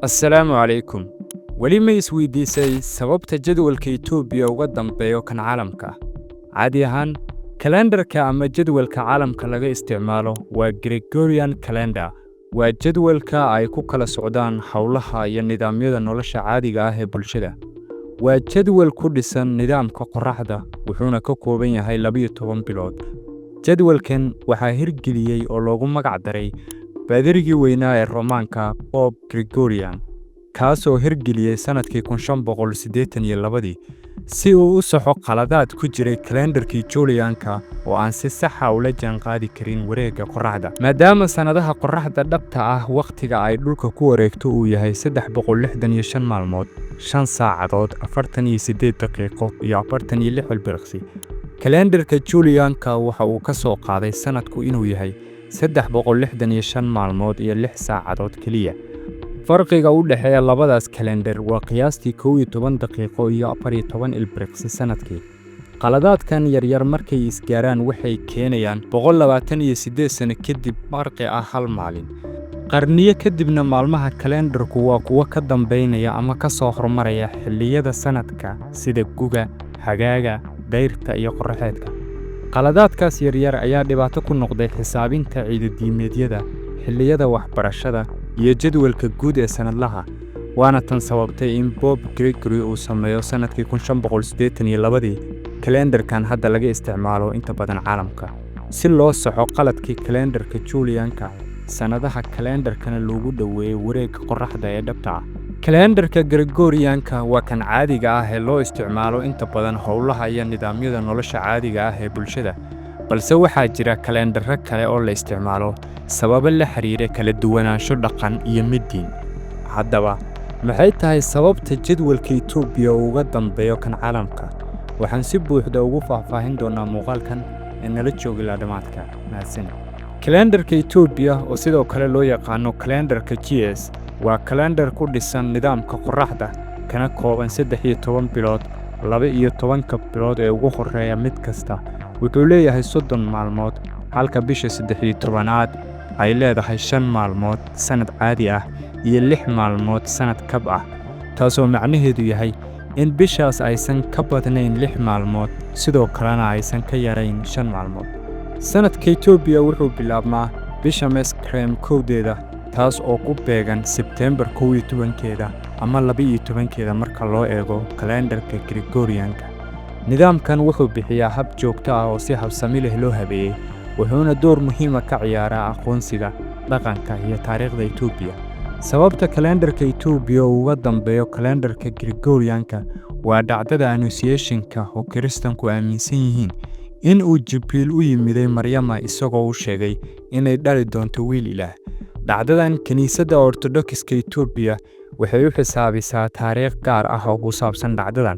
Assalaamu calaykum. Weli ma isweydiisay sababta jadwalka Itoobiya uga dambeeyo kan caalamka? Caadi ahaan, kalendarka ama jadwalka caalamka laga isticmaalo waa Gregorian calendar. Waa jadwalka ay ku kala socdaan hawlaha iyo nidaamyada nolosha caadiga ah ee bulshada. Waa jadwal ku dhisan nidaamka qorraxda, wuxuuna ka kooban yahay 12 bilood. Jadwalkan waxaa hirgeliyey oo loogu magac daray baadirigii weynaa ee Roomaanka Pope Gregorian, kaasoo hirgeliyey sanadkii 1582 si uu u saxo qaladaad ku jiray kalendarkii Julianka oo aan si sax ah ula jaanqaadi karin wareegga qorraxda. Maadaama sanadaha qorraxda dhabta ah waqtiga ay dhulka ku wareegto uu yahay 365 maalmood, 5 saacadood, 48 daqiiqo iyo 46 ilbiriqsi. Kalendarka Julianka waxa uu ka soo qaaday sanadku inuu yahay 365 maalmood iyo 6 saacadood kaliya. Farqiga u dhexeeya labadaas kalendar waa qiyaastii 11 daqiiqo iyo 14 ilbiriqsi sanadkii. Qaladaadkan yaryar markay isgaaraan waxay keenayaan 128 sano kadib farqi ah hal maalin. Qarniyo kadibna maalmaha kalendarku waa kuwa ka dambeynaya ama ka soo hormaraya xilliyada sanadka sida guga, xagaaga, dayrta iyo qorraxeedka. Qaladaadkaas yaryar ayaa dhibaato ku noqday xisaabinta ciidamada, xilliyada waxbarashada iyo jadwalka guud ee sanadlaha. Waana tan sababtay in Pope Gregory uu sameeyo sanadkii 1582 kalendarkan hadda laga isticmaalo inta badan caalamka si loo saxo qaladkii kalendarka Julianka. Sanadaha kalendarkana loogu dhaweeyay wareegga qorraxda ee dhabta ah. Kalendarka Gregorianka waa kan caadiga ah ee loo isticmaalo inta badan hawlaha iyo nidaamyada nolosha caadiga ah ee bulshada. Balse waxaa jira kalendaro kale oo la isticmaalo sababo la xiriira kala duwanaansho dhaqan iyo mid diin. Haddaba, maxay tahay sababta jadwalka Itoobiya uga dambeeyo kan caalamka? Waxaan si buuxda ugu faahfaahin doonaa muuqaalkan ee nala jooga ilaa dhamaadka. Mahadsan. Kalendarka Itoobiya oo sidoo kale loo yaqaano kalendarka GS waa kalendar ku dhisan nidaamka qorraxda kana kooban 13 bilood. 12 bilood ee ugu horeeya mid kasta wuxuu leeyahay 30 maalmood, halka bisha 13aad ay leedahay 5 maalmood sanad caadi ah iyo 6 maalmood sanad kab ah, taasoo macnaheedu yahay in bishaas aysan ka badnayn 6 maalmood, sidoo kalena aysan ka yarayn 5 maalmood. Sanadka Itoobiya wuxuu bilaabmaa bisha Meskrem 1-deeda, taas oo ku beegan Sebtembar 11-keeda ama 12-keeda marka loo eego kalendarka Gregorianka. Nidaamkan wuxuu bixiyaa hab joogto ah oo si habsami leh loo habeeyey, wuxuuna door muhiim ah ka ciyaaraa aqoonsiga, dhaqanka iyo taariikhda Itoobiya. Sababta kalendarka Itoobiya uga dambeeyo kalendarka Gregorianka waa dhacdada Annunciation-ka oo Kiristaanku aaminsan yihiin in uu Jibriil u yimiday Maryama isagoo u sheegay inay dhali doonto wiil Ilaah. Dhacdadan kaniisadda Ortodokska Itoobiya waxay u xisaabisaa taariikh gaar ah oo ku saabsan dhacdadan,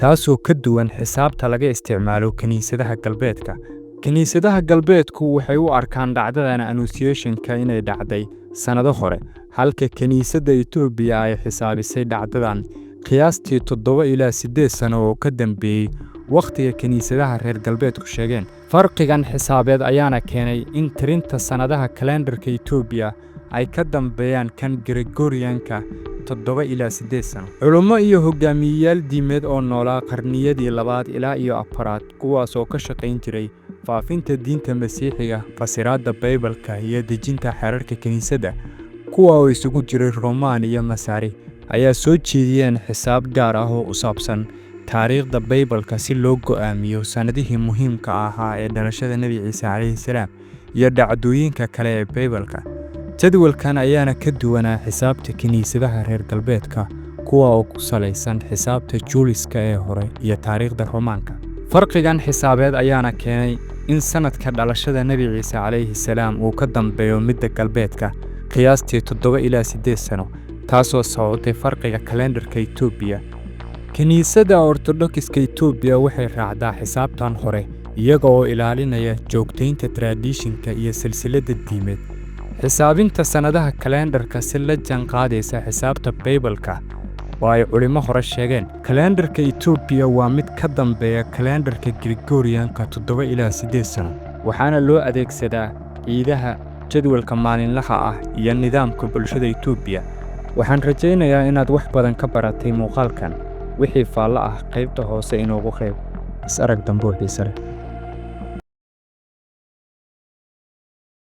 taasoo ka duwan xisaabta laga isticmaalo kaniisadaha galbeedka. Kaniisadaha galbeedku waxay u arkaan dhacdadan Annunciation-ka inay dhacday sanado hore, halka kaniisadda Itoobiya ay xisaabisay dhacdadan qiyaastii 7 ilaa 8 sano oo ka dambeeyay waqtiga kaniisadaha reer galbeedku sheegeen. Farqigan xisaabeed ayaana keenay in tirinta sanadaha kalendarka Itoobiya ay ka dambeeyaan kan Gregorianka 7 ilaa 8 sano. Culummo iyo hogaamiyeyaal diimeed oo noolaa qarniyadii 2 ilaa 4 kuwaas oo ka shaqayn jiray faafinta diinta Masiixiga, fasiraadda Baybalka iyo dejinta xeerarka kaniisadda, kuwa oo isugu jiray Roomaan iyo Masaari, ayaa soo jeediyeen xisaab gaar ah oo u saabsan taariikhda Baybalka si loo go'aamiyo sanadihii muhiimka ahaa ee dhalashada Nabi Ciise calayhi salaam iyo dhacdooyinka kale ee Baybalka. Jadwalkan ayaana ka duwanaa xisaabta kaniisadaha reer galbeedka, kuwa oo ku salaysan xisaabta Juliska ee hore iyo taariikhda Roomaanka. Farqigan xisaabeed ayaana keenay in sanadka dhalashada Nabi Ciise calayhi salaam uu ka dambeeyo midda galbeedka qiyaastii 7 ilaa 8 sano, taasoo sababtay farqiga kalendarka Itoobiya. Kaniisadda Ortodokska Itoobiya waxay raacdaa xisaabtan hore iyaga oo ilaalinaya joogtaynta tradition-ka iyo silsiladda diimeed. Xisaabinta sanadaha kalendarka si la jaanqaadaysa xisaabta Baybalka oo ay culimo hore sheegeen. Kalendarka Itoobiya waa mid ka dambeeya kalendarka Gregorianka 7 ilaa 8 sano, waxaana loo adeegsadaa ciidaha, jadwalka maalinlaha ah iyo nidaamka bulshada Itoobiya. waxaan rajaynayaa inaad wax badan ka baratay muuqaalkan. Wixii faallo ah qaybta hoose inoogu qeyb. Is arag dambe oo xiiso leh.